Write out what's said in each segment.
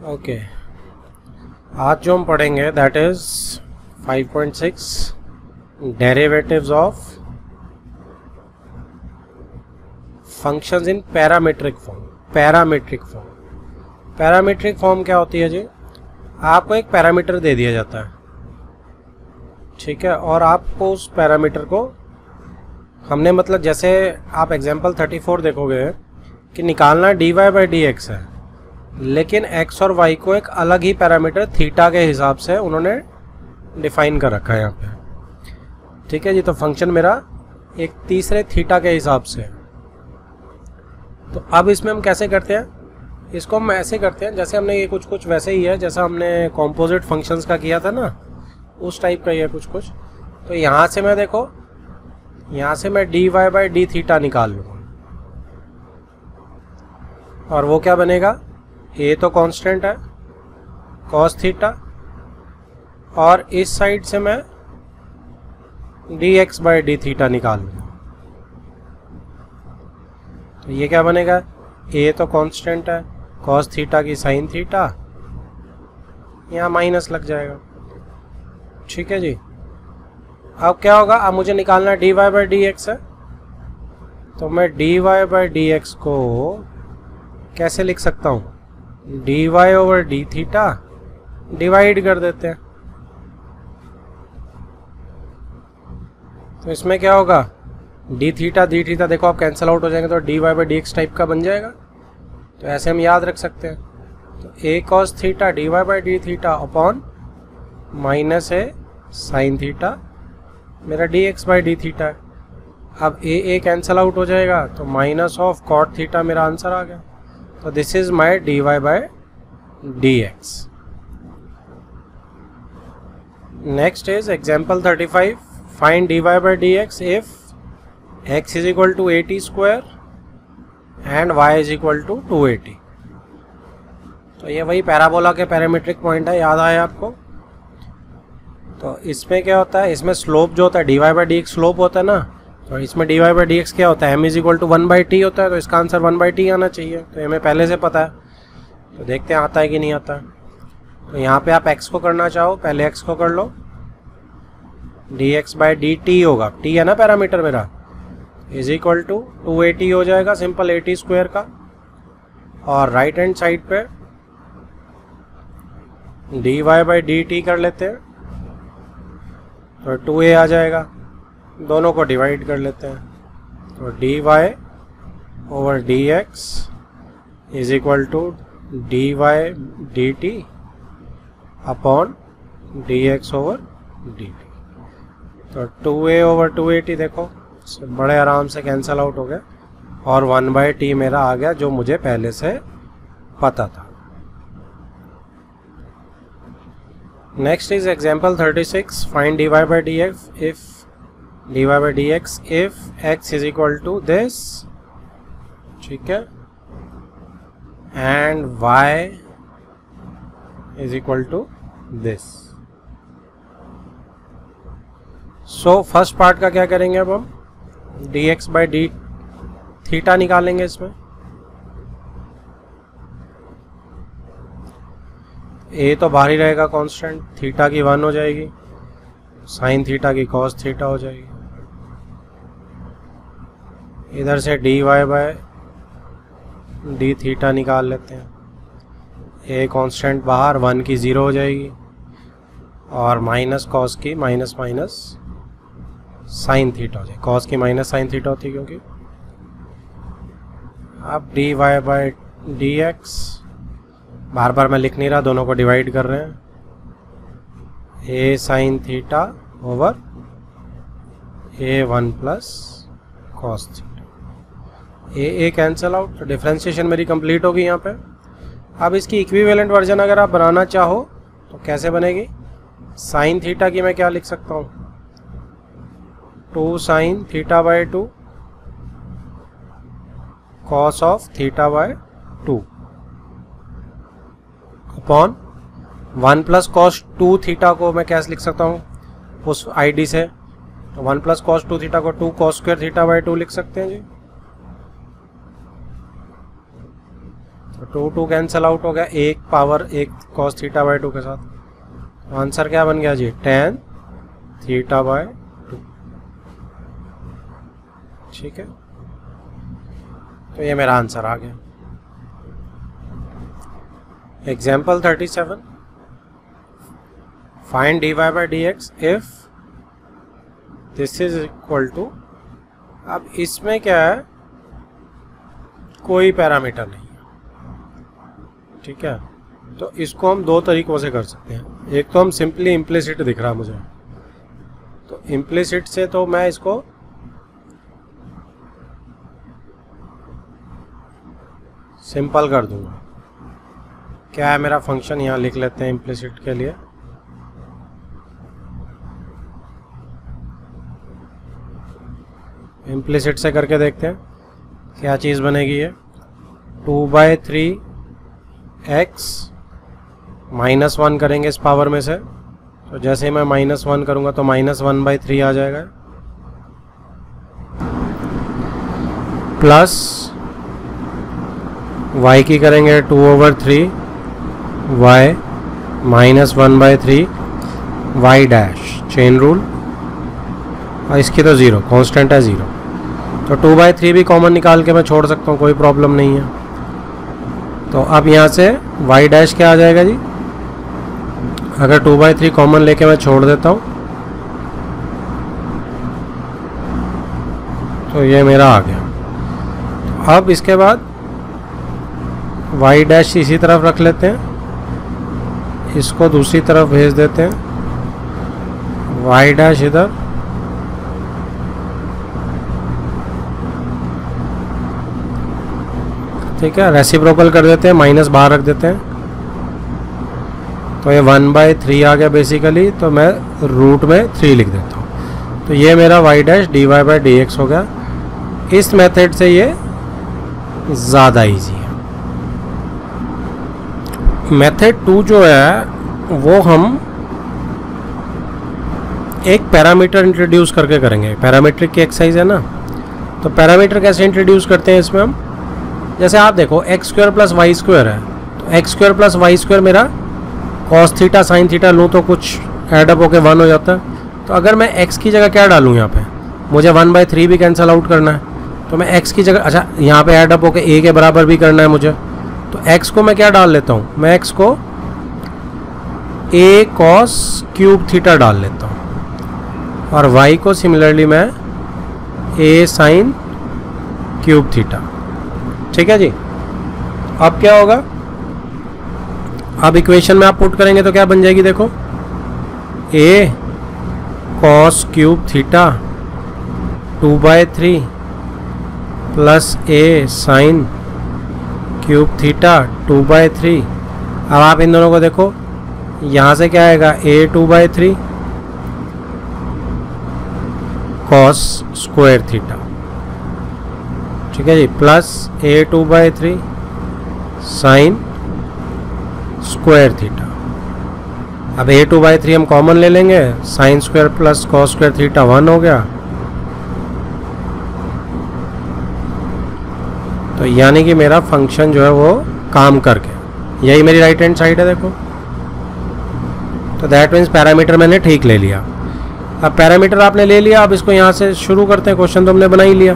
Okay, आज जो हम पढ़ेंगे that is 5.6 derivatives of functions in parametric form. Parametric form क्या होती है जी? आपको एक पैरामीटर दे दिया जाता है, ठीक है, और आपको उस पैरामीटर को हमने मतलब जैसे आप एग्जांपल 34 देखोगे कि निकालना dy बाई डी एक्स है, लेकिन x और y को एक अलग ही पैरामीटर थीटा के हिसाब से उन्होंने डिफाइन कर रखा है यहाँ पे, ठीक है जी। तो फंक्शन मेरा एक तीसरे थीटा के हिसाब से। तो अब इसमें हम कैसे करते हैं, इसको हम ऐसे करते हैं जैसे हमने ये कुछ वैसे ही है जैसा हमने कॉम्पोजिट फंक्शंस का किया था ना, उस टाइप का ही है कुछ। तो यहाँ से मैं देखो, यहाँ से मैं dy बाई डी थीटा निकाल लूँगा, और वो क्या बनेगा, ए तो कांस्टेंट है cos थीटा, और इस साइड से मैं dx बाई डी थीटा निकाल लूँगा। तो ये क्या बनेगा, ए तो कांस्टेंट है cos थीटा की sin थीटा, यहाँ माइनस लग जाएगा, ठीक है जी। अब क्या होगा, अब मुझे निकालना dy बाई डी एक्स है, तो मैं dy बाई डी एक्स को कैसे लिख सकता हूँ, dy over d theta divide कर देते हैं। तो इसमें क्या होगा, डी थीटा देखो आप कैंसिल आउट हो जाएंगे, तो dy by d x type का बन जाएगा। तो ऐसे हम याद रख सकते हैं, तो a cos theta dy by d theta upon minus a sin theta मेरा dx बाई डी थीटा है। अब a कैंसिल आउट हो जाएगा, तो माइनस ऑफ cot थीटा मेरा आंसर आ गया। तो this is my dy by d x. Next is example 35, find dy by d x if x is equal to 80 square and y is equal to 280। तो ये वही parabola के parametric point है, याद आया आपको। तो इसमें क्या होता है, इसमें स्लोप जो होता है dy by d x slope होता है ना, तो इसमें dy बाई डी एक्स क्या होता है, m is equal to 1/t होता है। तो इसका आंसर 1/t आना चाहिए, तो हमें पहले से पता है। तो देखते हैं आता है कि नहीं आता है। तो यहाँ पे आप x को करना चाहो, पहले x को कर लो, dx बाई डी टी होगा, t है ना पैरामीटर मेरा, इज इक्वल टू 280 हो जाएगा, सिंपल 80 स्क्वायर का। और राइट हैंड साइड पे dy बाई डी टी कर लेते हैं, तो 2a आ जाएगा, दोनों को डिवाइड कर लेते हैं। तो dy over d x is equal to dy d t upon dx over d t. तो 2a ओवर 280 देखो बड़े आराम से कैंसिल आउट हो गया, और 1/t मेरा आ गया जो मुझे पहले से पता था। Next is example 36, find dy by d x if dy by d x if x is equal to this, ठीक है, and y is equal to this. So first part का क्या करेंगे, अब हम dx बाई डी थीटा निकालेंगे। इसमें a तो बाहर ही रहेगा कांस्टेंट, थीटा की 1 हो जाएगी, साइन थीटा की cos थीटा हो जाएगी। इधर से dy बाई डी थीटा निकाल लेते हैं, a कांस्टेंट बाहर, 1 की 0 हो जाएगी, और माइनस cos की माइनस साइन थीटा हो जाएगी, cos की माइनस साइन थीटा होती है क्योंकि। अब dy बाई डी एक्स, बार बार मैं लिख नहीं रहा, दोनों को डिवाइड कर रहे हैं, a sign theta over a1 plus cos theta, a cancel out, तो डिफ्रेंशिएशन मेरी कंप्लीट होगी यहाँ पे। अब इसकी इक्विवेलेंट वर्जन अगर आप बनाना चाहो तो कैसे बनेगी, साइन थीटा की मैं क्या लिख सकता हूँ, 2 sine theta by 2 cos of theta by 2 upon 1 plus cos 2 theta को मैं कैसे लिख सकता हूँ उस आईडी से, तो 1 प्लस cos 2 थीटा को 2 cos स्क्वायर थीटा बाई 2 लिख सकते हैं जी। तो 2 2 कैंसिल आउट हो गया, एक पावर एक cos थीटा बाई 2 के साथ। तो आंसर क्या बन गया जी, tan थीटा बाई 2। ठीक है, तो ये मेरा आंसर आ गया। Example 37, find dy by dx if this is equal to. अब इसमें क्या है, कोई पैरामीटर नहीं है, ठीक है। तो इसको हम दो तरीकों से कर सकते हैं। एक तो हम सिंपली इम्प्लिसिट दिख रहा मुझे, तो इम्प्लिसिट से तो मैं इसको सिंपल कर दूंगा। क्या है मेरा फंक्शन, यहाँ लिख लेते हैं इम्प्लिसिट के लिए। इम्प्लिसिट से करके देखते हैं क्या चीज़ बनेगी। ये 2/3 x -1 करेंगे इस पावर में से, तो जैसे ही मैं -1 करूँगा तो -1/3 आ जाएगा, प्लस y की करेंगे 2/3 y -1/3 y dash, chain rule, और इसकी तो 0, कांस्टेंट है 0। तो 2/3 भी कॉमन निकाल के मैं छोड़ सकता हूँ, कोई प्रॉब्लम नहीं है। तो अब यहाँ से y डैश क्या आ जाएगा जी, अगर 2/3 कॉमन लेके मैं छोड़ देता हूँ तो ये मेरा आ गया। अब इसके बाद y डैश इसी तरफ रख लेते हैं, इसको दूसरी तरफ भेज देते हैं, y डैश इधर, ठीक है, रेसिप्रोकल कर देते हैं, माइनस बाहर रख देते हैं, तो ये 1/3 आ गया बेसिकली। तो मैं रूट में 3 लिख देता हूँ, तो ये मेरा y dash dy by dx हो गया। इस मेथड से ये ज़्यादा इजी है। मेथड 2 जो है वो हम एक पैरामीटर इंट्रोड्यूस करके करेंगे। पैरामीट्रिक की एक्सरसाइज है ना, तो पैरामीटर कैसे इंट्रोड्यूस करते हैं इसमें हम, जैसे आप देखो x² प्लस y² है, तो x² प्लस y² मेरा cos थीटा साइन थीटा लूँ तो कुछ एडअप होके 1 हो जाता है। तो अगर मैं x की जगह क्या डालूँ, यहाँ पे मुझे 1/3 भी कैंसिल आउट करना है, तो मैं x की जगह, अच्छा यहाँ पे एडअप होके a के बराबर भी करना है मुझे, तो x को मैं क्या डाल लेता हूँ, मैं x को a cos³ थीटा डाल लेता हूँ, और y को सिमिलरली मैं a sin³ थीटा। ठीक है जी। अब क्या होगा, अब इक्वेशन में आप पुट करेंगे तो क्या बन जाएगी, देखो a cos³ theta 2/3 plus a sin³ theta 2/3। अब आप इन दोनों को देखो, यहाँ से क्या आएगा, a 2/3 cos² थीटा, ठीक है जी, प्लस a 2/3 sin² थीटा। अब a 2/3 हम कॉमन ले लेंगे, sin² प्लस cos² थीटा 1 हो गया। तो यानी कि मेरा फंक्शन जो है वो काम करके, यही मेरी राइट हैंड साइड है देखो। तो दैट मीन्स पैरामीटर मैंने ठीक ले लिया। अब पैरामीटर आपने ले लिया, अब इसको यहाँ से शुरू करते हैं, क्वेश्चन तो हमने बना ही लिया।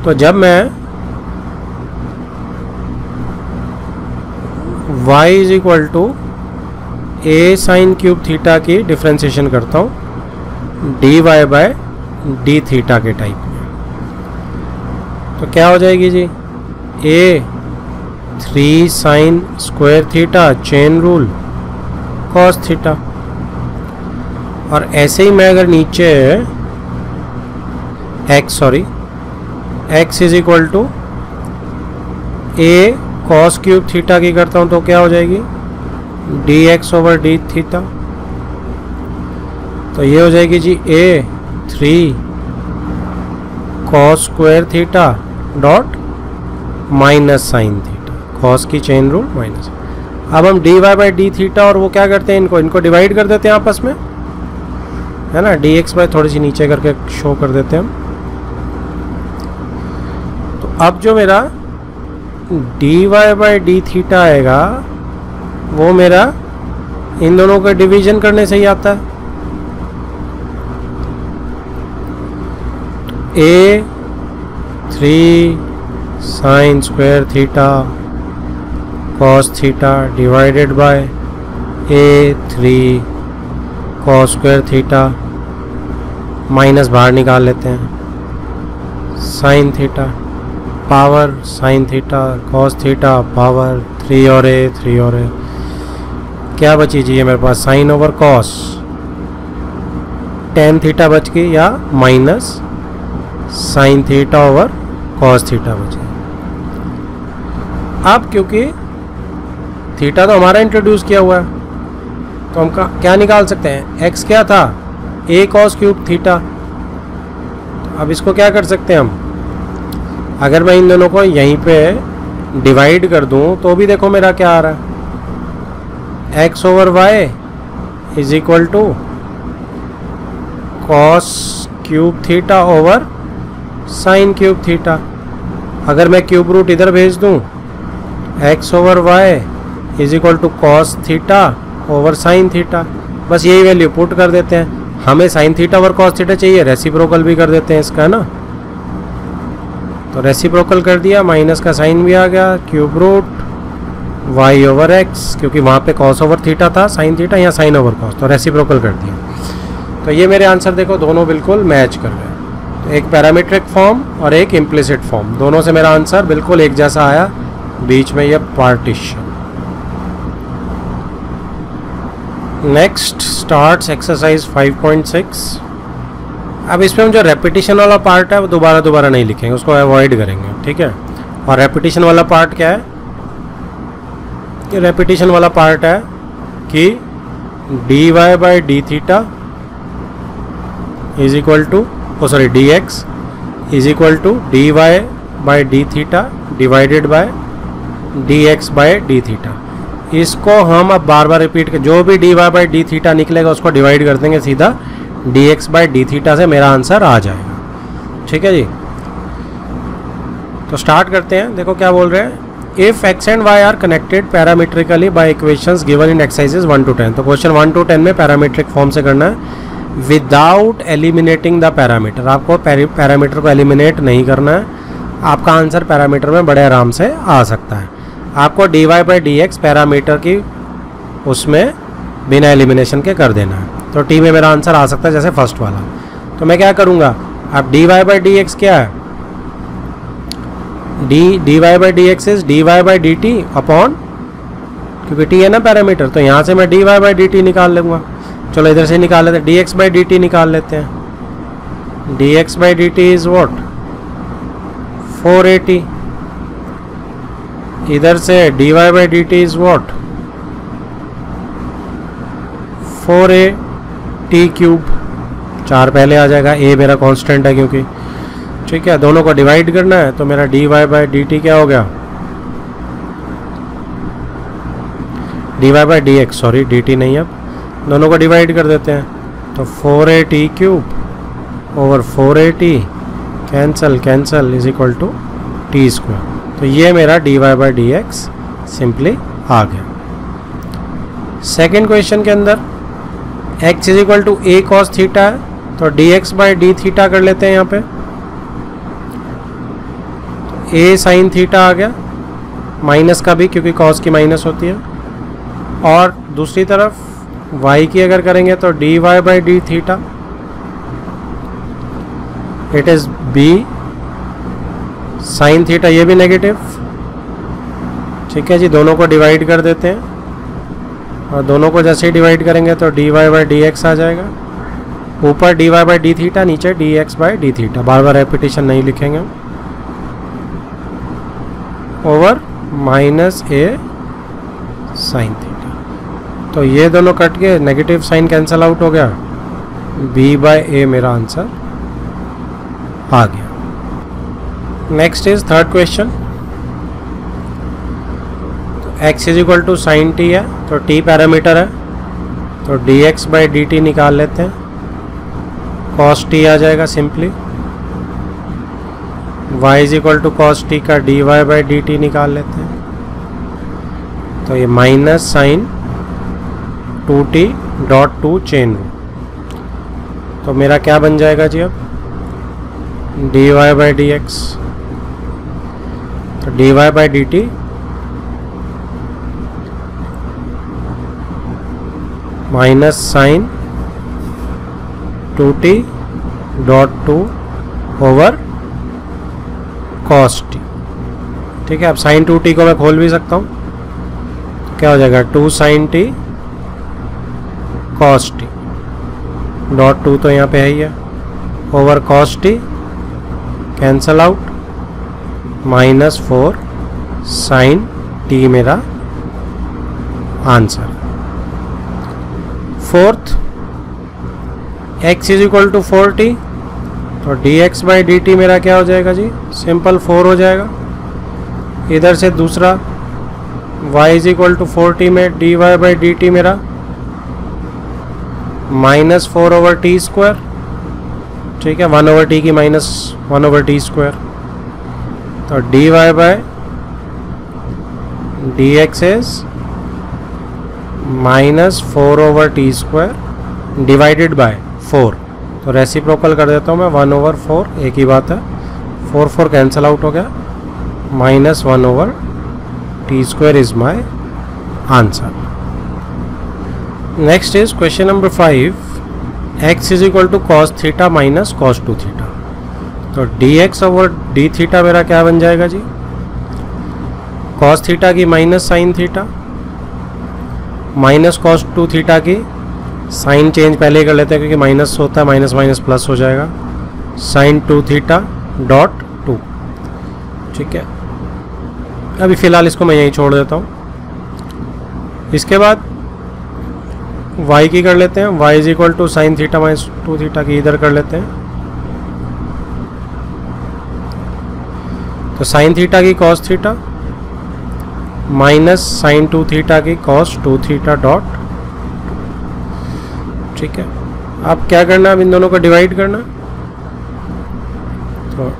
तो जब मैं y is equal to a sin³ theta की डिफ्रेंसिएशन करता हूँ dy बाय d थीटा के टाइप में, तो क्या हो जाएगी जी, a 3 sin² theta chain rule cos theta. और ऐसे ही मैं अगर नीचे x is equal to a cos³ theta की करता हूँ तो क्या हो जाएगी, dx ओवर d थीटा। तो ये हो जाएगी जी a 3 cos² theta dot minus sine theta, cos की चेन रूल माइनस। अब हम dy बाई d थीटा और वो क्या करते हैं, इनको डिवाइड कर देते हैं आपस में, है ना, dx बाई थोड़ी सी नीचे करके शो कर देते हैं हम। तो अब जो मेरा d y by d theta आएगा वो मेरा इन दोनों का डिवीजन करने से ही आता है। ए 3 sine square theta cos theta divided bye ए 3 कॉस स्क्वायर थीटा, माइनस बाहर निकाल लेते हैं, sine theta power sine theta cos theta power 3 और ए 3 और ए, क्या बची जी मेरे पास sine over cos, tan theta बच गई या minus sine theta over cos theta बच गई। अब क्योंकि थीटा तो हमारा इंट्रोड्यूस किया हुआ है तो हम क्या निकाल सकते हैं, एक्स क्या था ए कॉस क्यूब थीटा। तो अब इसको क्या कर सकते हैं हम, अगर मैं इन दोनों को यहीं पे डिवाइड कर दूं तो भी देखो मेरा क्या आ रहा है, x over y is equal to cos cube theta over sine cube theta. अगर मैं क्यूब रूट इधर भेज दूं, x over y is equal to cos theta over sine theta, बस यही वैल्यू पुट कर देते हैं। हमें sine theta over cos theta चाहिए, रेसिप्रोकल भी कर देते हैं इसका ना, तो रेसिप्रोकल कर दिया, माइनस का साइन भी आ गया, cube root y over x, क्योंकि वहाँ पे कॉस ओवर थीटा था साइन थीटा, यहाँ साइन ओवर कॉस, तो रेसिप्रोकल कर दिया। तो ये मेरे आंसर देखो दोनों बिल्कुल मैच कर गए, तो एक पैरामीट्रिक फॉर्म और एक इम्प्लिसिट फॉर्म, दोनों से मेरा आंसर बिल्कुल एक जैसा आया, बीच में ये पार्टीशन। Next starts exercise 5.6। अब इसमें हम जो रेपिटेशन वाला पार्ट है वो दोबारा नहीं लिखेंगे, उसको अवॉइड करेंगे, ठीक है। और रेपिटेशन वाला पार्ट क्या है, कि रेपिटेशन वाला पार्ट है कि d y by d theta is equal to sorry d x is equal to d y by d theta divided by d x by d theta. इसको हम अब बार बार रिपीट कर, जो भी d y by d theta निकलेगा उसको डिवाइड कर देंगे सीधा d x by d theta से, मेरा आंसर आ जाएगा, ठीक है जी। तो स्टार्ट करते हैं, देखो क्या बोल रहे हैं, if x and y are connected parametrically by equations given in exercises 1 to 10। तो क्वेश्चन 1 to 10 में पैरामीट्रिक फॉर्म से करना है विदाउट एलिमिनेटिंग द पैरामीटर। आपको पैरामीटर को एलिमिनेट नहीं करना है, आपका आंसर पैरामीटर में बड़े आराम से आ सकता है। आपको d y by d x parameter की उसमें बिना एलिमिनेशन के कर देना है, तो टी में मेरा आंसर आ सकता है जैसे फर्स्ट वाला। तो मैं क्या करूँगा, अब d y by d x क्या है, d y by d x is d y by d t upon, क्योंकि टी है ना पैरामीटर, तो यहाँ से मैं d y by d t निकाल लूँगा। चलो इधर से निकाल लेते हैं, d x by d t निकाल लेते हैं। D x by d t is what 480, इधर से d y by d t is what 4a cube, 4 पहले आ जाएगा, ए मेरा कांस्टेंट है क्योंकि, ठीक है। दोनों को डिवाइड करना है, तो मेरा d y by d t क्या हो गया, d y by d x, sorry d t नहीं, अब दोनों को डिवाइड कर देते हैं, तो 4a cube over 4a cancel is equal to t square. तो ये मेरा d y by d x simply आ गया। सेकेंड क्वेश्चन के अंदर x is equal to a cos theta है, तो d x by d theta कर लेते हैं यहाँ पे, ए साइन थीटा आ गया, माइनस का भी क्योंकि कॉस की माइनस होती है, और दूसरी तरफ y की अगर करेंगे तो d y by d theta, it is b sine theta, ये भी नेगेटिव, ठीक है जी। दोनों को डिवाइड कर देते हैं, और दोनों को जैसे ही डिवाइड करेंगे तो d y by d x आ जाएगा, ऊपर d y by d theta, नीचे d x by d theta, बार बार रेपिटेशन नहीं लिखेंगे, over minus a sine theta. तो ये दोनों कट के नेगेटिव साइन कैंसल आउट हो गया, बी बाई ए मेरा आंसर आ गया। Next is third question, x is equal to sine t है, तो t पैरामीटर है, तो d x by d t निकाल लेते हैं, कॉस टी आ जाएगा simply, y is equal to cos t का dy बाई डी टी निकाल लेते हैं। तो ये minus sine 2t dot 2 chain rule. तो मेरा क्या बन जाएगा जी अब dy बाई डी एक्स। तो dy by d t minus sine 2t dot 2 over cos t. ठीक है, अब साइन 2t को मैं खोल भी सकता हूँ। क्या हो जाएगा 2 sine t cos t dot 2 तो यहाँ पे है ही है, over cos t cancel out, -4 sine t मेरा answer. Fourth, x is equal to 4t, तो dx बाई डी टी मेरा क्या हो जाएगा जी, सिंपल 4 हो जाएगा। इधर से दूसरा y is equal to 4t में dy बाई डी टी मेरा -4 ओवर टी स्क्वायर। ठीक है, 1 ओवर टी की -1 ओवर टी स्क्वायर। तो dy by d x is -4 over t square divided by 4। तो रेसिप्रोकल कर देता हूँ मैं, 1 ओवर 4 एक ही बात है, 4 कैंसल आउट हो गया, -1 over t square is my answer. Next is question number 5, x is equal to cos theta minus cos 2 theta. तो dx ओवर डी थीटा मेरा क्या बन जाएगा जी, कॉस थीटा की minus sine theta minus cos 2 theta की sign change पहले ही कर लेते हैं क्योंकि माइनस होता है, माइनस माइनस प्लस हो जाएगा, साइन 2 थीटा डॉट 2। ठीक है, अभी फ़िलहाल इसको मैं यहीं छोड़ देता हूँ। इसके बाद y की कर लेते हैं, y is equal to sine theta minus 2 theta की इधर कर लेते हैं। तो साइन थीटा की cos theta minus sine 2 theta की कॉस 2 थीटा डॉट। ठीक है, अब क्या करना है, अब इन दोनों को डिवाइड करना। तो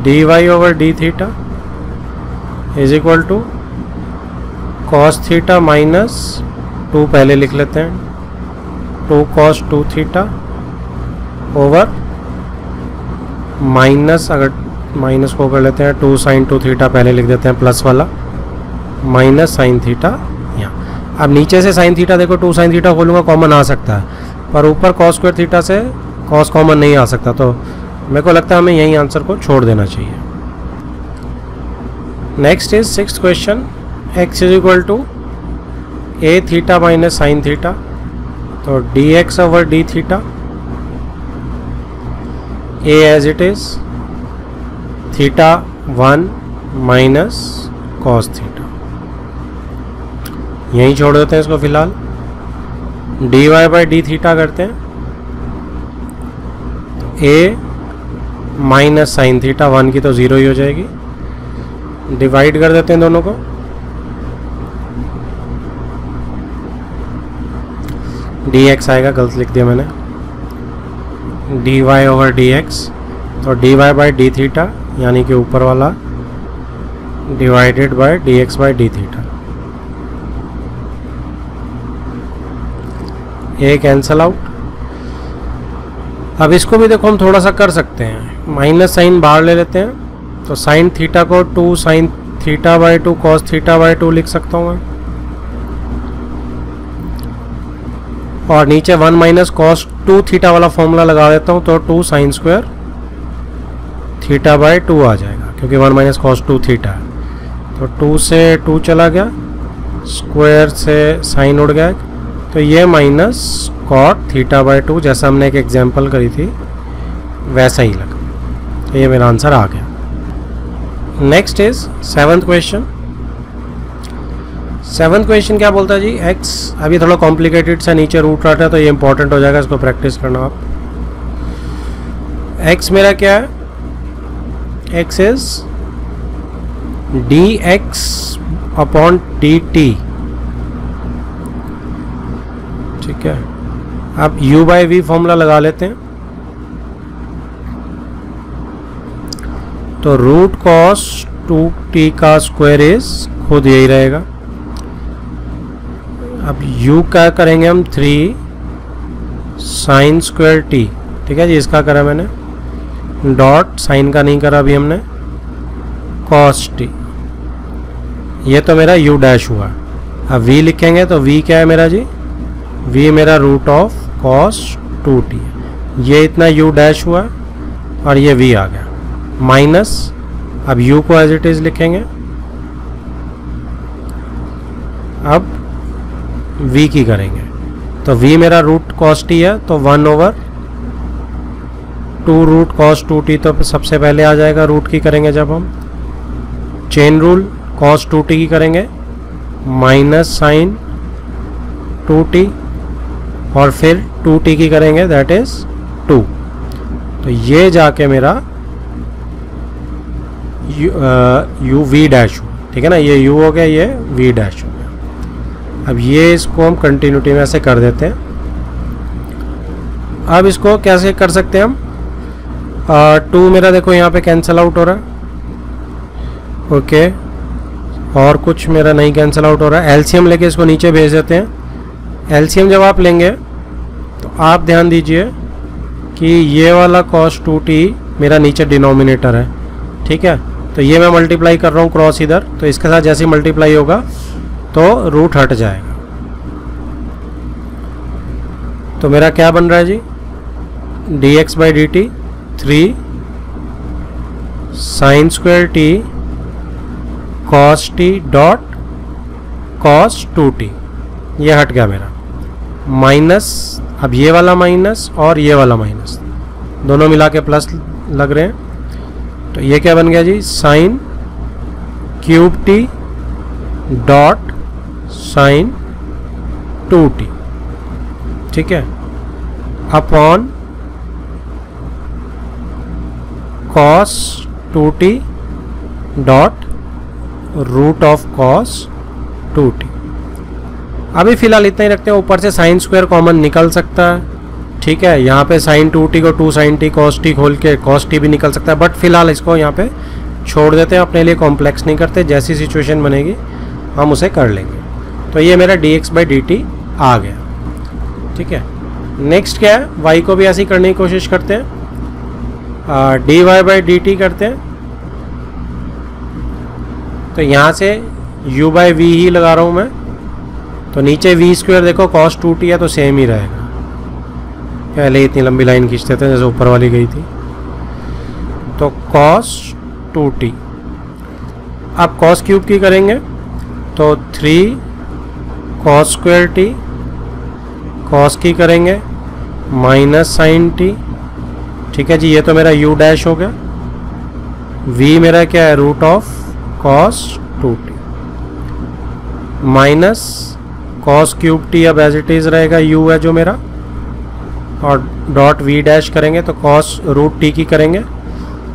dy over d theta is equal to cos theta minus 2 पहले लिख लेते हैं, 2 कॉस 2 थीटा ओवर माइनस, अगर माइनस को कर लेते हैं 2 साइन 2 थीटा पहले लिख देते हैं प्लस वाला, माइनस साइन थीटा यहाँ। अब नीचे से साइन थीटा देखो 2 साइन थीटा खोलूँगा कॉमन आ सकता है, पर ऊपर कॉस स्क्वायर थीटा से कॉस कॉमन नहीं आ सकता, तो मेरे को लगता है हमें यही आंसर को छोड़ देना चाहिए। Next is 6th question, x is equal to a theta minus sine theta. तो dx over d theta a as it is theta 1 minus cos theta, यहीं छोड़ देते हैं इसको फिलहाल। dy बाई डी थीटा करते हैं, ए माइनस साइन थीटा 1 की तो 0 ही हो जाएगी, डिवाइड कर देते हैं दोनों को। dx आएगा, गलत लिख दिया मैंने, dy ओवर dx। तो dy बाई डी थीटा यानी कि ऊपर वाला divided by dx by d theta, ये कैंसल आउट। अब इसको भी देखो हम थोड़ा सा कर सकते हैं, माइनस साइन बाहर ले लेते हैं। तो साइन थीटा को 2 sine theta by 2 cos theta by 2 लिख सकता हूँ मैं, और नीचे 1 माइनस कॉस 2 थीटा वाला फॉर्मूला लगा देता हूँ, तो 2 साइन स्क्वायर थीटा बाई 2 आ जाएगा क्योंकि 1 माइनस कॉस 2 थीटा है। तो 2 से 2 चला गया, स्क्वायर से साइन उड़ गया, तो ये माइनस कॉट थीटा बाई 2 जैसा हमने एक एग्जांपल करी थी वैसा ही लगा। तो ये मेरा आंसर आ गया। Next is 7th question. 7th question क्या बोलता है जी, x अभी थोड़ा कॉम्प्लिकेटेड सा नीचे रूट रहा है तो ये इंपॉर्टेंट हो जाएगा, इसको प्रैक्टिस करना आप। x मेरा क्या है, x is dx upon dt। ठीक है, अब u बाई वी फॉर्मूला लगा लेते हैं। तो रूट कॉस 2t का स्क्वायर इज खुद यही रहेगा। अब u क्या करेंगे हम 3 साइन स्क्वायर t, ठीक है जी, इसका करा मैंने, डॉट साइन का नहीं करा अभी हमने, कॉस t, ये तो मेरा u डैश हुआ। अब v लिखेंगे तो v क्या है मेरा जी, v मेरा रूट ऑफ कॉस 2t, ये इतना u डैश हुआ और ये v आ गया, माइनस, अब u को एज इट इज लिखेंगे, अब v की करेंगे तो v मेरा रूट कॉस t है तो 1/2 रूट कॉस 2t, तो सबसे पहले आ जाएगा रूट की करेंगे जब हम, चेन रूल कॉस 2t की करेंगे माइनस साइन 2t, और फिर 2t की करेंगे दैट इज 2, तो ये जाके मेरा u v डैश हो, ठीक है ना, ये u हो गया, ये v डैश हो गया। अब ये इसको हम कंटिन्यूटी में ऐसे कर देते हैं। अब इसको कैसे कर सकते हैं हम, 2 मेरा देखो यहाँ पे कैंसिल आउट हो रहा है, ओके, और कुछ मेरा नहीं कैंसिल आउट हो रहा है। एलसीएम लेके इसको नीचे भेज देते हैं। एलसीएम जब आप लेंगे तो आप ध्यान दीजिए कि ये वाला cos 2t मेरा नीचे डिनोमिनेटर है, ठीक है, तो ये मैं मल्टीप्लाई कर रहा हूँ क्रॉस इधर, तो इसके साथ जैसे ही मल्टीप्लाई होगा तो रूट हट जाएगा। तो मेरा क्या बन रहा है जी, dx by d T 3 sine square t cos t dot cos 2t, ये हट गया मेरा, माइनस, अब ये वाला माइनस और ये वाला माइनस दोनों मिला के प्लस लग रहे हैं, तो ये क्या बन गया जी, sine cube t dot sine 2t, ठीक है, upon cos 2t dot root of cos 2t। अभी फिलहाल इतना ही रखते हैं, ऊपर से साइन स्क्वायर कॉमन निकल सकता है, ठीक है, यहाँ पे साइन 2t को 2 साइन t कॉस t खोल के कॉस t भी निकल सकता है, बट फिलहाल इसको यहाँ पे छोड़ देते हैं, अपने लिए कॉम्प्लेक्स नहीं करते, जैसी सिचुएशन बनेगी हम उसे कर लेंगे। तो ये मेरा dx बाई डी टी आ गया, ठीक है। नेक्स्ट क्या है, y को भी ऐसे ही करने की कोशिश करते हैं, dy बाई डी टी करते हैं, तो यहाँ से u बाई वी ही लगा रहा हूँ मैं, तो नीचे v स्क्वायर देखो cos 2t है तो सेम ही रहेगा, पहले इतनी लंबी लाइन खींचते थे जैसे ऊपर वाली गई थी, तो cos 2t। अब cos क्यूब की करेंगे तो 3 cos स्क्वायर t, cos की करेंगे माइनस साइन t, ठीक है जी, ये तो मेरा u डैश हो गया, v मेरा क्या है, root of cos 2t minus cos cube t, अब एज इट इज रहेगा, u है जो मेरा, और डॉट v डैश करेंगे तो cos रूट t की करेंगे,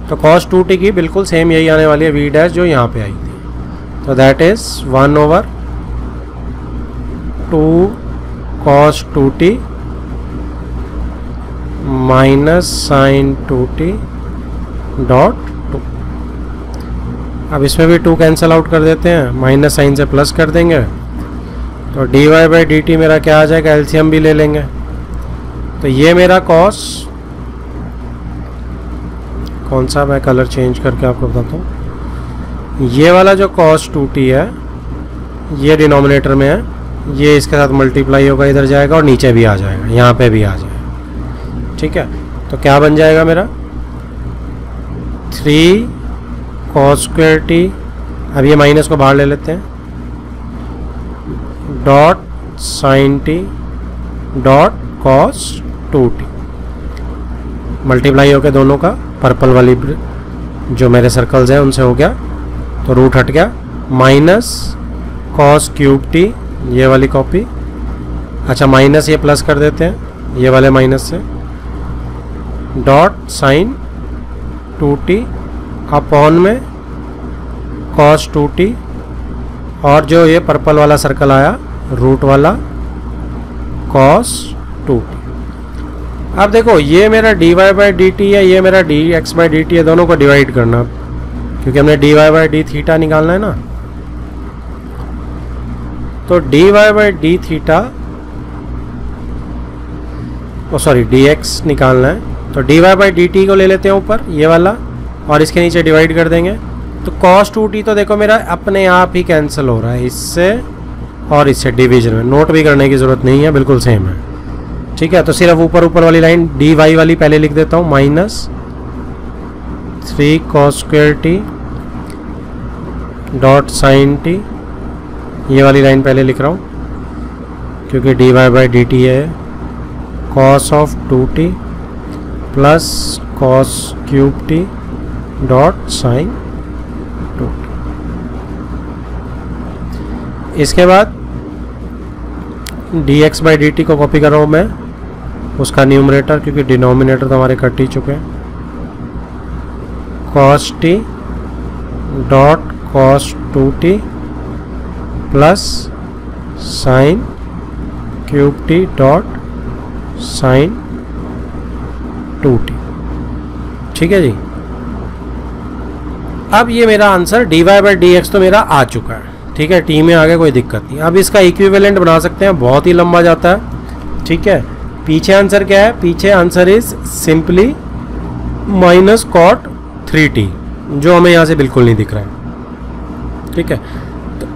तो cos 2t की बिल्कुल सेम यही आने वाली है v डैश जो यहाँ पे आई थी, तो that is 1/2 cos 2t minus sine 2t dot 2। अब इसमें भी 2 कैंसिल आउट कर देते हैं, माइनस साइन से प्लस कर देंगे, तो dy बाई डी टी मेरा क्या आ जाएगा, एलसीएम भी ले लेंगे, तो ये मेरा cos, कौन सा मैं कलर चेंज करके आपको बताता हूँ, ये वाला जो cos 2t है ये डिनोमिनेटर में है, ये इसके साथ मल्टीप्लाई होगा, इधर जाएगा और नीचे भी आ जाएगा, यहाँ पे भी आ जाएगा, ठीक है, तो क्या बन जाएगा मेरा 3 cos स्क्वायर t, अब ये माइनस को बाहर ले लेते हैं, dot sine t dot cos 2t, multiply हो गया दोनों का, पर्पल वाली जो मेरे सर्कल्स हैं उनसे हो गया, तो रूट हट गया, माइनस cos क्यूब t, ये वाली कॉपी, अच्छा माइनस ये प्लस कर देते हैं ये वाले माइनस से, डॉट साइन 2t अपॉन में cos 2t, और जो ये पर्पल वाला सर्कल आया रूट वाला cos 2t। अब देखो ये मेरा dy बाई डी टी है, ये मेरा dx बाई डी टी है, दोनों को डिवाइड करना, क्योंकि हमने dy बाई डी थीटा निकालना है ना। तो dy by d theta, sorry dx निकालना है। तो dy बाई डी टी को ले लेते हैं ऊपर ये वाला, और इसके नीचे डिवाइड कर देंगे। तो cos 2t तो देखो मेरा अपने आप ही कैंसिल हो रहा है इससे और इससे, डिवीजन में नोट भी करने की ज़रूरत नहीं है, बिल्कुल सेम है। ठीक है, तो सिर्फ ऊपर वाली लाइन dy वाली पहले लिख देता हूँ, -3 cos square t dot sine t, ये वाली लाइन पहले लिख रहा हूँ क्योंकि dy बाई डी टी है cos of 2t plus cos cube t dot sine 2t। इसके बाद dx बाई डी टी को कॉपी कर रहा हूँ मैं, उसका न्यूमरेटर, क्योंकि डिनोमिनेटर तो हमारे कट ही चुके हैं, cos t dot cos 2t plus sine cube t dot sine 2t। ठीक है जी। अब ये मेरा answer dy by d x तो मेरा आ चुका है। ठीक है, टी में आ गया, कोई दिक्कत नहीं। अब इसका इक्विवेलेंट बना सकते हैं, बहुत ही लंबा जाता है। ठीक है, पीछे आंसर क्या है? पीछे answer is simply minus cot 3t, जो हमें यहाँ से बिल्कुल नहीं दिख रहा है। ठीक है, तो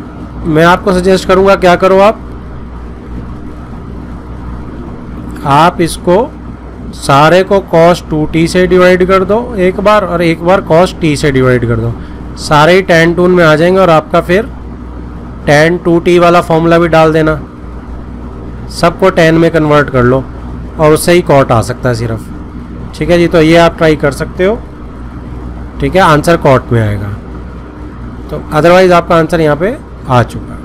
मैं आपको सजेस्ट करूँगा क्या करो आप इसको सारे को cos 2t से डिवाइड कर दो एक बार, और एक बार cos t से डिवाइड कर दो, सारे ही tan 2 में आ जाएंगे, और आपका फिर tan 2t वाला फॉर्मूला भी डाल देना, सबको tan में कन्वर्ट कर लो, और उससे ही cot आ सकता है सिर्फ। ठीक है जी, तो ये आप ट्राई कर सकते हो। ठीक है, आंसर cot में आएगा, तो अदरवाइज आपका आंसर यहाँ पे आ चुका है।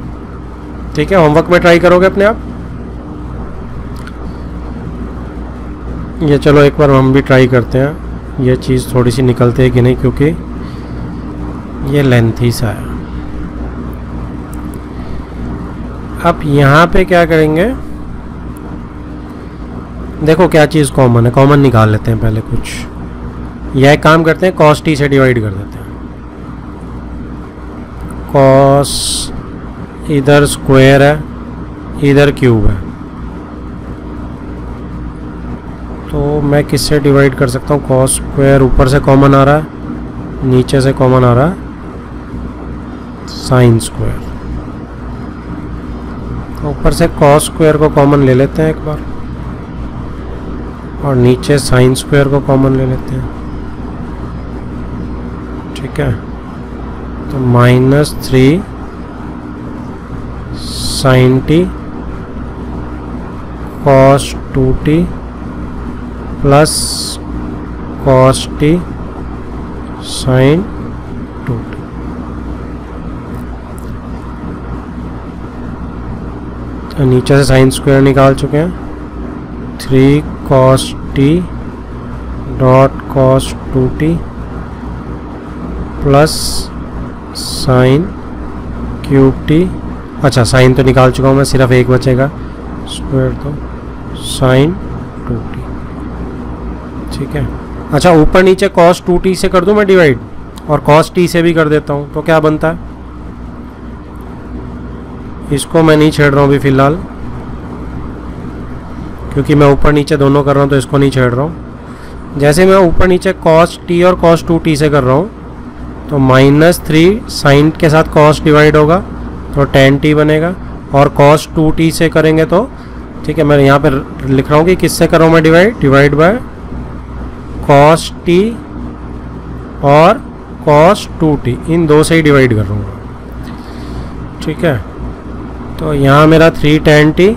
ठीक है, होमवर्क में ट्राई करोगे अपने आप। ये चलो एक बार हम भी ट्राई करते हैं, ये चीज़ थोड़ी सी निकलती है कि नहीं, क्योंकि ये लेंथी सा है। अब यहाँ पे क्या करेंगे, देखो क्या चीज़ कॉमन है, कॉमन निकाल लेते हैं पहले कुछ। यह काम करते हैं, cos t से डिवाइड कर देते हैं। cos इधर स्क्वायर है, इधर क्यूब है, तो मैं किससे डिवाइड कर सकता हूँ? cos स्क्वायर ऊपर से कॉमन आ रहा है, नीचे से कॉमन आ रहा है sin स्क्वायर। ऊपर से cos स्क्वायर को कॉमन ले लेते हैं एक बार, और नीचे sin स्क्वायर को कॉमन ले लेते हैं। ठीक है, तो -3 sin t cos 2t plus cos t sin 2t। तो नीचे से साइन स्क्वायर निकाल चुके हैं, 3 cos t dot cos 2t plus sine cube t। अच्छा, साइन तो निकाल चुका हूँ मैं, सिर्फ एक बचेगा, स्क्वायर तो साइन 2t। ठीक है, अच्छा ऊपर नीचे cos 2t से कर दूं मैं डिवाइड, और cos t से भी कर देता हूं, तो क्या बनता है? इसको मैं नहीं छेड़ रहा हूं अभी फ़िलहाल, क्योंकि मैं ऊपर नीचे दोनों कर रहा हूं, तो इसको नहीं छेड़ रहा हूं। जैसे मैं ऊपर नीचे cos t और cos 2t से कर रहा हूं, तो -3 साइन के साथ cos डिवाइड होगा तो tan t बनेगा, और cos 2t से करेंगे तो, ठीक है, मैं यहाँ पर लिख रहा हूँ कि किससे कर रहा हूँ मैं डिवाइड बाय cos t और cos 2t, इन दो से ही डिवाइड कर रहा हूँ। ठीक है, तो यहाँ मेरा 3 tan t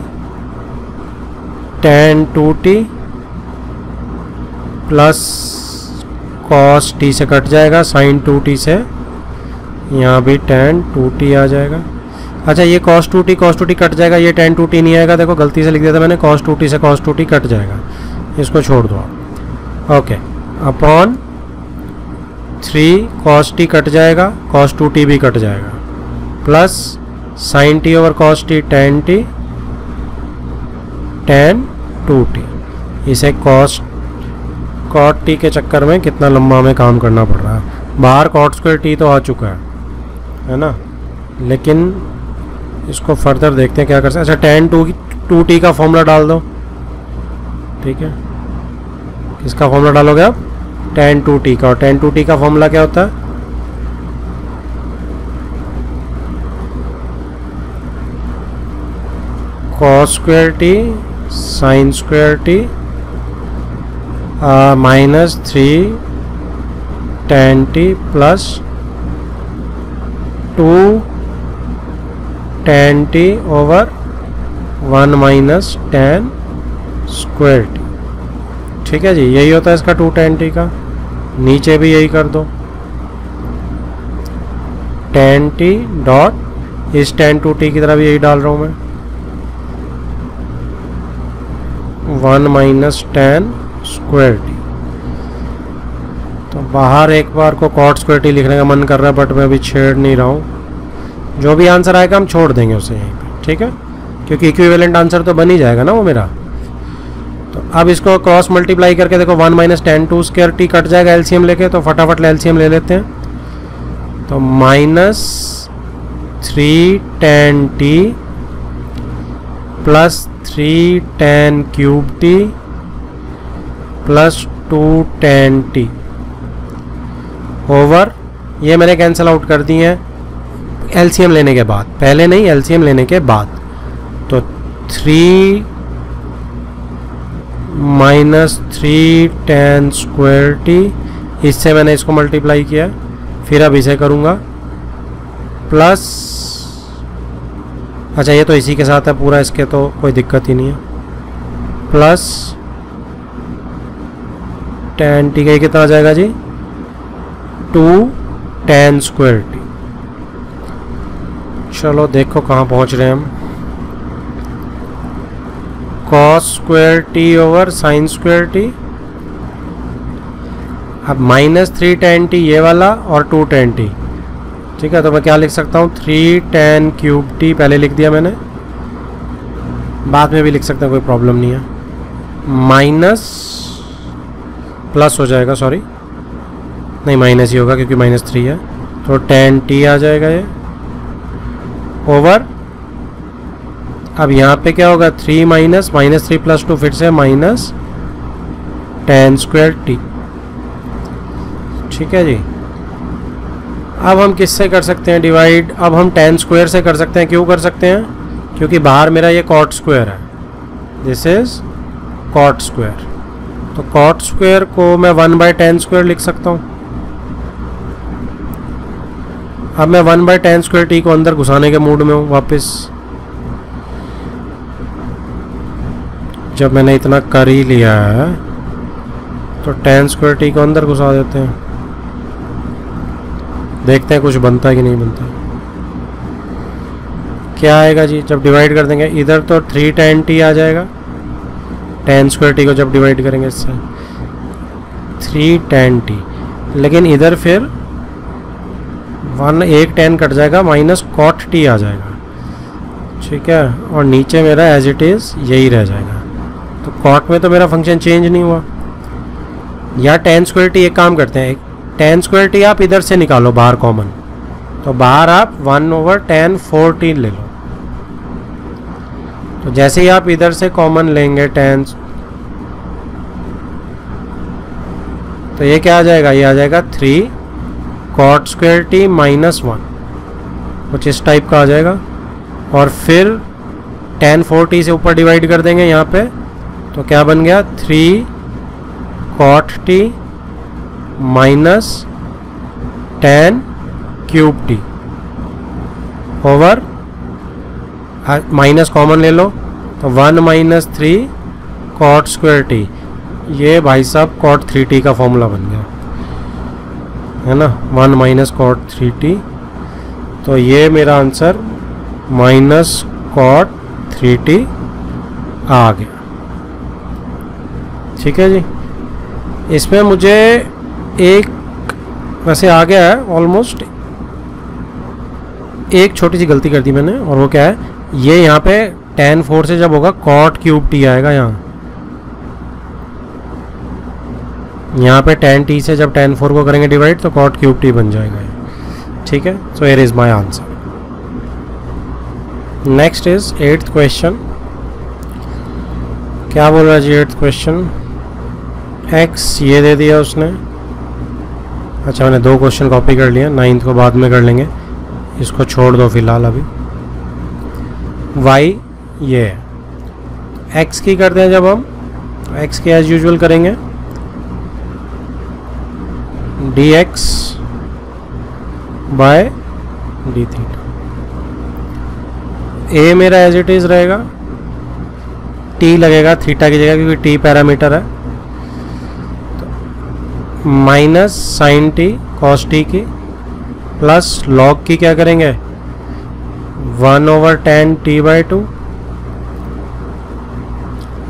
tan 2t plus cos t से कट जाएगा, sin 2t से यहाँ भी tan 2t आ जाएगा। अच्छा, ये cos 2t कट जाएगा, ये tan 2t नहीं आएगा, देखो गलती से लिख दिया था मैंने, cos 2t से cos 2t कट जाएगा, इसको छोड़ दो आप। Okay, upon 3 cos t cut जाएगा, cos 2t भी कट जाएगा, plus sin t over cos t tan t tan 2t। इसे cot t के चक्कर में कितना लंबा हमें काम करना पड़ रहा है, बाहर कॉट स्क्वायर टी तो आ चुका है ना, लेकिन इसको फर्दर देखते हैं क्या कर सकते हैं। अच्छा, tan 2t का फॉर्मूला डाल दो, ठीक है। किसका फॉर्मूला डालोगे आप? tan 2t का। और tan 2t का फॉर्मूला क्या होता है? cos square T sin square T minus 3 tan t plus 2 tan t over 1 minus tan square T. ठीक है जी, यही होता है इसका 2 tan t का। नीचे भी यही कर दो, tan t डॉट इस tan 2t की तरफ यही डाल रहा हूं मैं, 1 माइनस tan स्क्वायर टी। तो बाहर एक बार को cot स्क्वायर टी लिखने का मन कर रहा है, बट मैं अभी छेड़ नहीं रहा हूँ। जो भी आंसर आएगा हम छोड़ देंगे उसे यहीं पे, ठीक है, क्योंकि इक्विवेलेंट आंसर तो बन ही जाएगा ना वो मेरा। तो अब इसको क्रॉस मल्टीप्लाई करके देखो, 1 minus tan 2 square T cut जाएगा एलसीएम लेके, तो फटाफट एलसीएम ले लेते हैं। तो minus 3 tan t plus 3 tan cube T plus 2 tan t over, ये मैंने कैंसिल आउट कर दिए हैं एलसीएम लेने के बाद, पहले नहीं, एलसीएम लेने के बाद। तो 3 माइनस 3 tan स्क्वायर टी, इससे मैंने इसको मल्टीप्लाई किया, फिर अब इसे करूँगा प्लस, अच्छा ये तो इसी के साथ है पूरा, इसके तो कोई दिक्कत ही नहीं है, प्लस tan t का कितना आ जाएगा जी? 2 tan स्क्वायर टी। चलो देखो कहाँ पहुँच रहे हैं हम। cos square T over sin square T. अब माइनस 3 tan t ये वाला और 2 tan t, ठीक है। तो मैं क्या लिख सकता हूँ? 3 tan क्यूब टी पहले लिख दिया मैंने, बाद में भी लिख सकते हैं, कोई प्रॉब्लम नहीं है। माइनस प्लस हो जाएगा, सॉरी नहीं माइनस ही होगा क्योंकि माइनस 3 है, तो tan t आ जाएगा ये ओवर, अब यहाँ पे क्या होगा? 3 माइनस 3 प्लस 2, फिर से माइनस tan स्क्वायर टी। ठीक है जी। अब हम किससे कर सकते हैं डिवाइड? अब हम tan स्क्वायर से कर सकते हैं। क्यों कर सकते हैं? क्योंकि बाहर मेरा ये cot स्क्वायर है, दिस इज cot स्क्वायर। तो cot स्क्वायर को मैं 1/tan स्क्वायर लिख सकता हूँ। अब मैं 1/tan स्क्वायर टी को अंदर घुसाने के मूड में हूँ वापस। जब मैंने इतना कर ही लिया है तो tan स्क्वायर टी को अंदर घुसा देते हैं, देखते हैं कुछ बनता है कि नहीं बनता। क्या आएगा जी जब डिवाइड कर देंगे? इधर तो 3 tan t आ जाएगा, tan स्क्वायर टी को जब डिवाइड करेंगे इससे 3 tan t, लेकिन इधर फिर 1 tan कट जाएगा, माइनस cot t आ जाएगा, ठीक है। और नीचे मेरा एज इट इज़ यही रह जाएगा। तो cot में तो मेरा फंक्शन चेंज नहीं हुआ। या tan स्क्वायर टी, एक काम करते हैं, tan स्क्वायर टी आप इधर से निकालो बाहर कॉमन, तो बाहर आप 1/tan 4t ले लो। तो जैसे ही आप इधर से कॉमन लेंगे tan, तो ये क्या आ जाएगा? ये आ जाएगा 3 cot स्क्वायर टी माइनस 1, कुछ इस टाइप का आ जाएगा। और फिर tan 4t से ऊपर डिवाइड कर देंगे यहाँ पे, तो क्या बन गया? 3 cot t minus tan cube T over, minus common ले लो तो 1 माइनस 3 cot स्क्वायर टी। ये भाई साहब cot 3t का फॉर्मूला बन गया है ना, 1 माइनस cot 3t। तो ये मेरा आंसर माइनस cot 3t आ गया। ठीक है जी। इसमें मुझे एक वैसे आ गया है ऑलमोस्ट, एक छोटी सी गलती कर दी मैंने, और वो क्या है? ये यहाँ पे tan 4 से जब होगा cot क्यूब t आएगा यहाँ, यहाँ पे tan t से जब tan 4 को करेंगे डिवाइड तो cot क्यूब t बन जाएगा, ठीक है। So here is my answer. Next is 8th question. क्या बोल रहा है जी 8th क्वेश्चन? x ये दे दिया उसने। अच्छा, मैंने 2 क्वेश्चन कॉपी कर लिया, 9th को बाद में कर लेंगे, इसको छोड़ दो फिलहाल अभी। y ये है, x की करते हैं जब हम, तो x की एज यूजुअल करेंगे dx by d theta. a मेरा एज इट इज रहेगा, t लगेगा थीटा की जगह क्योंकि t पैरामीटर है, तो minus sine t cos t की प्लस लॉग की क्या करेंगे 1/tan t/2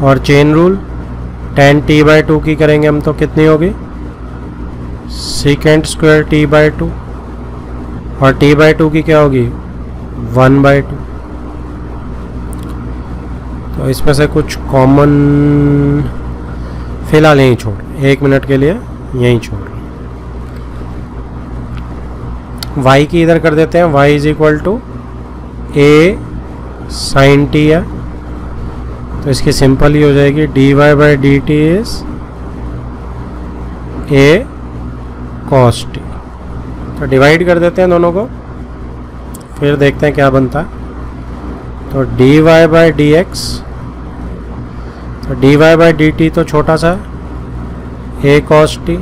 और चेन रूल tan t/2 की करेंगे हम तो कितनी होगी secant स्क्वायर t/2 और t/2 की क्या होगी 1/2। तो इसमें से कुछ कॉमन फिलहाल यहीं छोड़, 1 मिनट के लिए यहीं छोड़। y की इधर कर देते हैं, y is equal to a sine t है, तो इसकी सिंपल ही हो जाएगी dy/dt is a cos t। तो डिवाइड कर देते हैं दोनों को, फिर देखते हैं क्या बनता है। तो dy/dx, तो dy/dt तो छोटा सा है a cos t,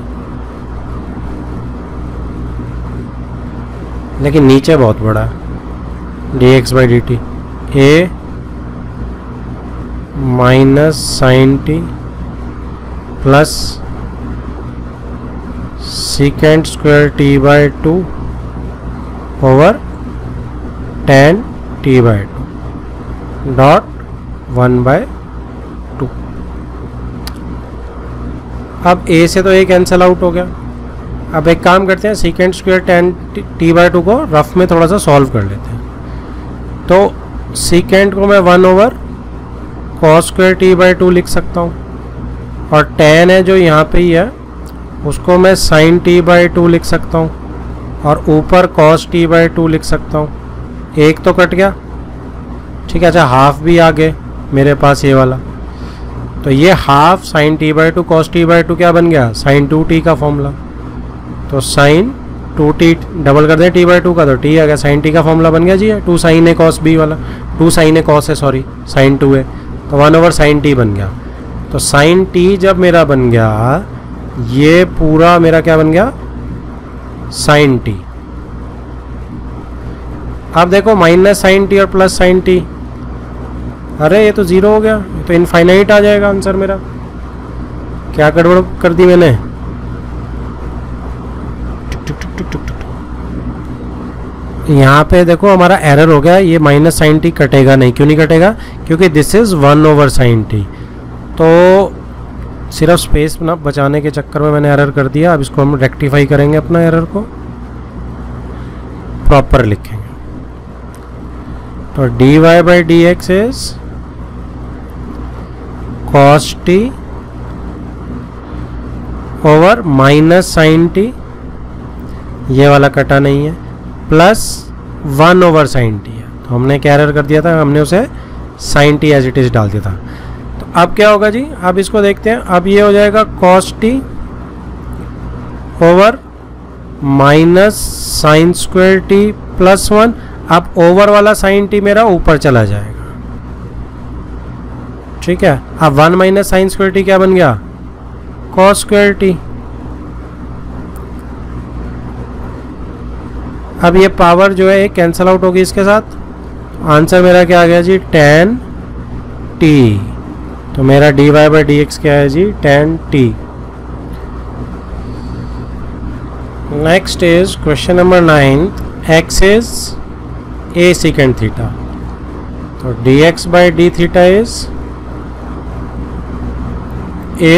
लेकिन नीचे बहुत बड़ा है dx/dt a minus sine t plus secant square t/2 over tan t/2 dot 1/2। अब a से तो a कैंसिल आउट हो गया। अब एक काम करते हैं, secant स्क्वायर tan t/2 को रफ में थोड़ा सा सॉल्व कर लेते हैं। तो secant को मैं 1/cos स्क्वायर t/2 लिख सकता हूँ, और tan है जो यहाँ पे ही है उसको मैं sin t/2 लिख सकता हूँ, और ऊपर cos t/2 लिख सकता हूँ। एक तो कट गया, ठीक है। अच्छा, हाफ भी आ गए मेरे पास ये वाला, तो ये half sin t/2 cos t/2 क्या बन गया sin 2t का फॉर्मूला। तो sin 2t डबल कर दें t/2 का, तो t आ गया, sin t का फॉर्मूला बन गया जी, 2 sin a cos b वाला, 2 sin a cos है, सॉरी sin 2a, तो 1/sin t बन गया। तो sin t जब मेरा बन गया, ये पूरा मेरा क्या बन गया sin t। अब देखो माइनस साइन टी और प्लस साइन टी, अरे ये तो 0 हो गया, तो इनफाइनाइट आ जाएगा आंसर मेरा। क्या गड़बड़ कर दी मैंने? यहाँ पे देखो हमारा एरर हो गया, ये माइनस साइन टी कटेगा नहीं। क्यों नहीं कटेगा? क्योंकि दिस इज 1/sin t। तो सिर्फ स्पेस ना बचाने के चक्कर में मैंने एरर कर दिया। अब इसको हम रेक्टिफाई करेंगे, अपना एरर को प्रॉपर लिखेंगे। तो dy/dx is cos t over minus sine t, ये वाला कटा नहीं है, प्लस 1/sin t है। तो हमने क्या एरर कर दिया था, हमने उसे sin t as it is डाल दिया था। तो अब क्या होगा जी, अब इसको देखते हैं। अब ये हो जाएगा cos t over minus sine square t plus 1। अब ओवर वाला साइन t मेरा ऊपर चला जाएगा, ठीक है। अब 1 माइनस साइन स्क्वायर t क्या बन गया cos स्क्वायर t। अब ये पावर जो है कैंसल आउट होगी इसके साथ। आंसर मेरा क्या आ गया जी tan t। तो मेरा dy/dx क्या है जी tan t। Next is question number 9। x is a secant theta, तो dx/d theta is a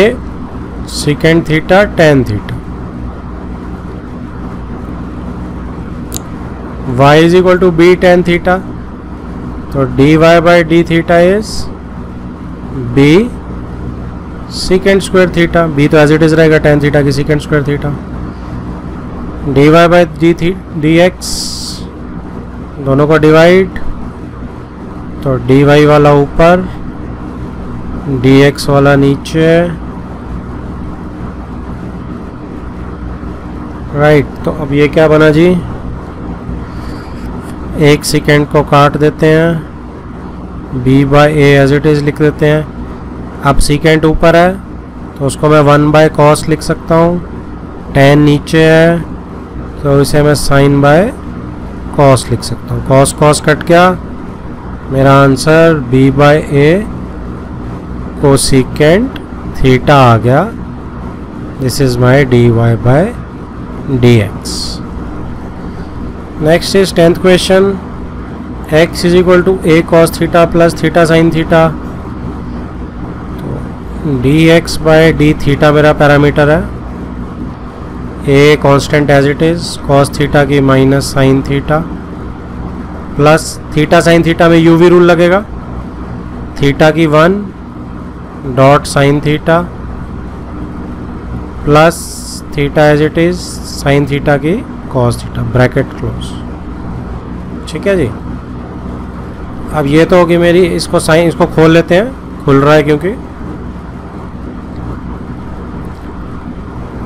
secant theta tan theta. y is equal to b tan theta, तो dy/d theta is b secant square theta, b तो as it is रहेगा tan theta की secant square theta, d y by d x, दोनों को divide, तो d Y वाला ऊपर, D x वाला नीचे, राइट। तो अब ये क्या बना जी, एक सेकेंड को काट देते हैं, b by a as it is लिख देते हैं। अब सेकेंड ऊपर है तो उसको मैं 1 बाय कॉस लिख सकता हूँ, टेन नीचे है तो इसे मैं साइन बाय कॉस लिख सकता हूँ। कॉस कॉस कट गया, मेरा answer b by a cosecant theta आ गया। This is my d y by d x. Next is 10th question, x is equal to a cos theta plus theta sine theta. तो d x by d theta मेरा parameter है, a constant as it is, cos theta की minus sine theta plus theta sine theta में UV rule लगेगा, theta की 1 dot sine theta plus theta as it is sine theta की cos theta, bracket close. ठीक है जी। अब ये तो होगी मेरी, इसको साइन, इसको खोल लेते हैं, खुल रहा है क्योंकि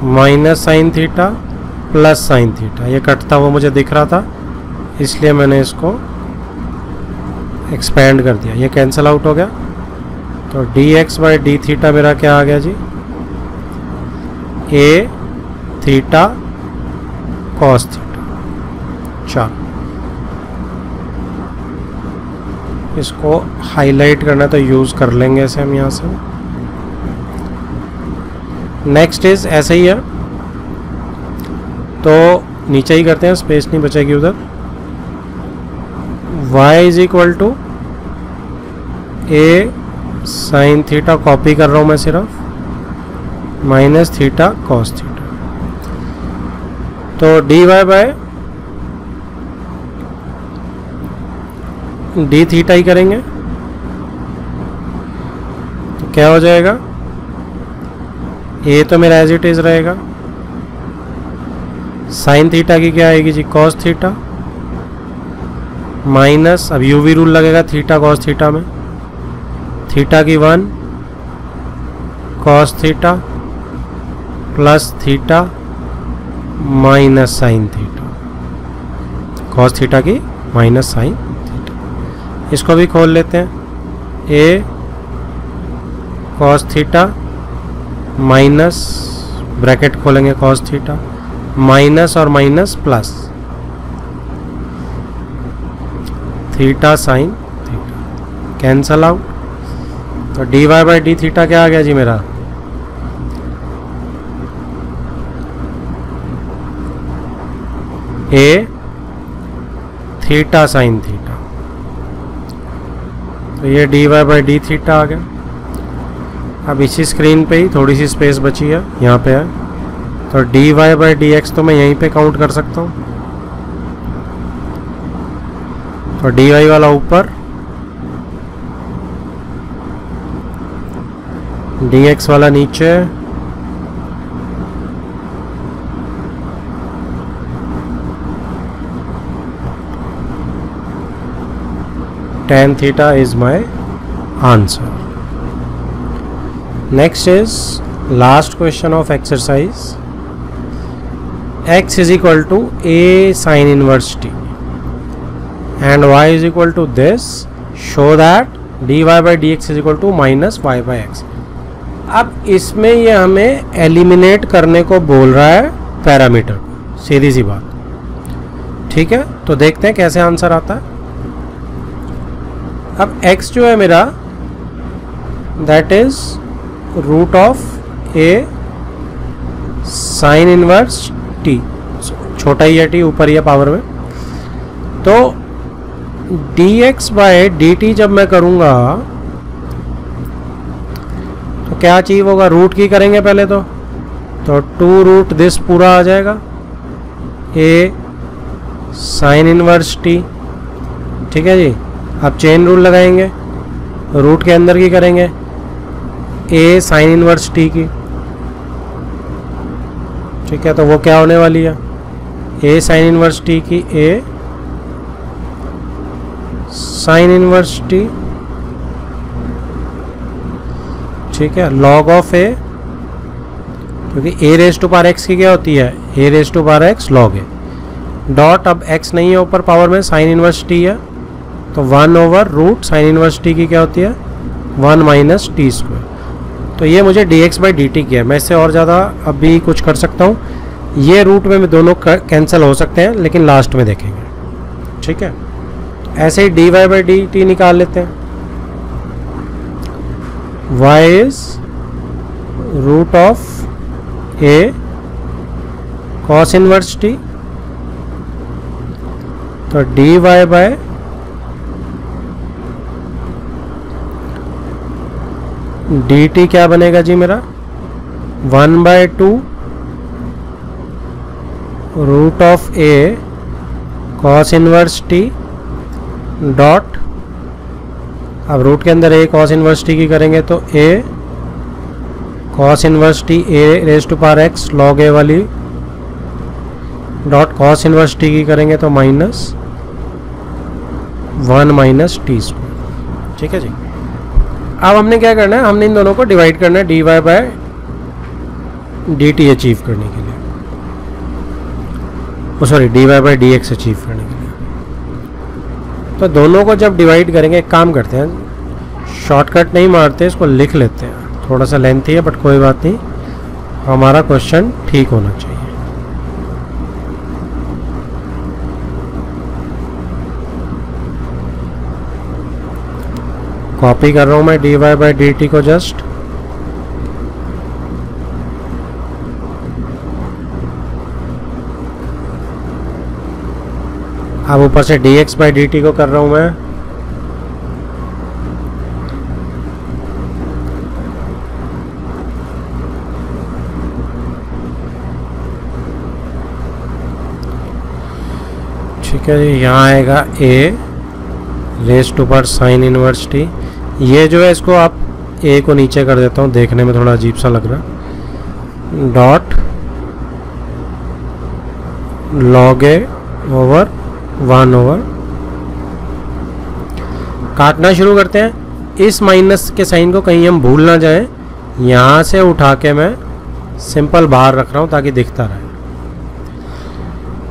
minus sine theta plus sign theta, ये कटता हुआ मुझे दिख रहा था इसलिए मैंने इसको एक्सपेंड कर दिया, ये कैंसिल आउट हो गया। तो d x by d theta मेरा क्या आ गया जी, ए थीटा कॉस थीटा। चलो इसको हाईलाइट करना तो यूज़ कर लेंगे इसे हम यहाँ से। नेक्स्ट इज ऐसे ही है तो नीचे ही करते हैं, स्पेस नहीं बचेगी उधर। y is equal to a sine theta, copy कर रहा हूँ मैं सिर्फ, माइनस थीटा कॉस थीटा। तो d y by d theta ही करेंगे तो क्या हो जाएगा, ए तो मेरा एज इट इज रहेगा, साइन थीटा की क्या आएगी जी, कॉस थीटा माइनस, अब यूवी रूल लगेगा थीटा कॉस थीटा में, थीटा की 1 cos theta plus theta minus sine theta, cos theta की माइनस साइन थीटा। इसको भी खोल लेते हैं, a cos theta minus, bracket खोलेंगे कॉस थीटा, माइनस और minus plus theta sine theta, cancel out. तो d y by d theta क्या आ गया जी मेरा, ए थीटा साइन थीटा। तो ये d y by d theta आ गया। अब इसी स्क्रीन पे ही थोड़ी सी स्पेस बची है, यहाँ पे है, तो d y by d x तो मैं यहीं पे काउंट कर सकता हूँ। तो डी वाई वाला ऊपर, डी एक्स वाला नीचे, tan theta is my answer. Next is last question of exercise. X is equal to a sin inverse t and y is equal to this. Show that dy by dx is equal to minus y by x. अब इसमें ये हमें eliminate करने को बोल रहा है parameter, सीधी सी बात। ठीक है, तो देखते हैं कैसे आंसर आता है। अब x जो है मेरा that is root of a sine inverse t, छोटा ही है t, ऊपर ही है पावर में। तो dx बाय dt जब मैं करूँगा तो क्या अचीव होगा, रूट की करेंगे पहले तो 2 रूट दिस पूरा आ जाएगा, ए साइन इनवर्स t। ठीक है जी। अब चेन रूल लगाएंगे, रूट के अंदर की करेंगे, ए साइन इनवर्स टी की, ठीक है, तो वो क्या होने वाली है, ए साइन इनवर्स टी की ए साइन इनवर्स टी, ठीक है, लॉग ऑफ ए, क्योंकि a raise to power x की क्या होती है, a raise to power x log a, dot, अब एक्स नहीं है ऊपर पावर में, साइन इनवर्स टी है, तो 1 over root sine inverse t की क्या होती है 1 माइनस टी स्क्वायर। तो ये मुझे dx बाई डी टी किया है, मैं इससे और ज़्यादा अभी कुछ कर सकता हूँ, ये रूट में दोनों कैंसिल हो सकते हैं लेकिन लास्ट में देखेंगे, ठीक है। ऐसे ही dy बाई डी टी निकाल लेते हैं, y is root of a cos inverse t, तो dy बाय dt क्या बनेगा जी मेरा 1/2 root of a cos inverse t dot, अब रूट के अंदर a cos इनवर्स t की करेंगे तो a cos inverse t a raise to power x log a वाली डॉट cos इनवर्स t की करेंगे तो माइनस 1 माइनस टी स्क्वायर, ठीक है जी। अब हमने क्या करना है, हमने इन दोनों को डिवाइड करना है dy by d t achieve करने के लिए, sorry dy by d x achieve करने के लिए। तो दोनों को जब डिवाइड करेंगे, एक काम करते हैं, शॉर्टकट नहीं मारते, इसको लिख लेते हैं, थोड़ा सा लेंथी है बट कोई बात नहीं, हमारा क्वेश्चन ठीक होना चाहिए। कॉपी कर रहा हूं मैं dy बाई डी टी को जस्ट, अब ऊपर से dx बाई डी टी को कर रहा हूं मैं, ठीक है जी। यहाँ आएगा a raise to power sine inverse t, ये जो है इसको आप a को नीचे कर देता हूँ, देखने में थोड़ा अजीब सा लग रहा है, dot log a over 1 over, काटना शुरू करते हैं। इस माइनस के साइन को कहीं हम भूल ना जाएं, यहाँ से उठा के मैं सिंपल बाहर रख रहा हूँ ताकि दिखता रहे।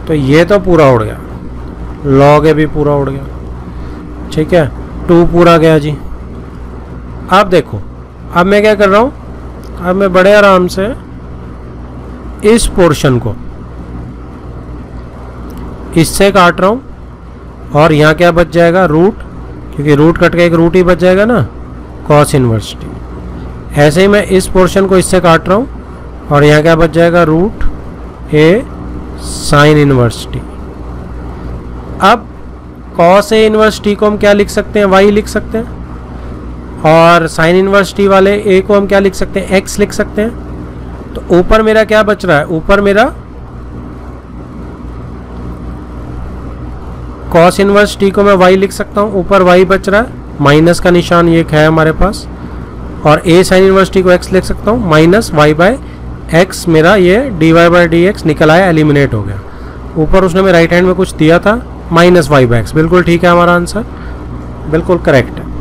तो ये तो पूरा उड़ गया, log a भी पूरा उड़ गया, ठीक है, 2 पूरा गया जी। अब देखो, अब मैं क्या कर रहा हूँ, अब मैं बड़े आराम से इस पोर्शन को इससे काट रहा हूँ और यहाँ क्या बच जाएगा रूट, क्योंकि रूट कट के एक रूट ही बच जाएगा ना, cos इनवर्स टी। ऐसे ही मैं इस पोर्शन को इससे काट रहा हूँ और यहाँ क्या बच जाएगा root a sine inverse t. अब cos a इनवर्स टी को हम क्या लिख सकते हैं, y लिख सकते हैं, और साइन इनवर्स टी वाले a को हम क्या लिख सकते हैं, x लिख सकते हैं। तो ऊपर मेरा क्या बच रहा है, ऊपर मेरा cos इनवर्स t को मैं y लिख सकता हूँ, ऊपर y बच रहा है, माइनस का निशान ये है हमारे पास, और a साइन इनवर्स t को x लिख सकता हूँ, माइनस y बाय x, मेरा ये dy बाई डी एक्स निकल आया, एलिमिनेट हो गया। ऊपर उसने में राइट हैंड में कुछ दिया था, माइनस y बाय x, बिल्कुल ठीक है, हमारा आंसर बिल्कुल करेक्ट है।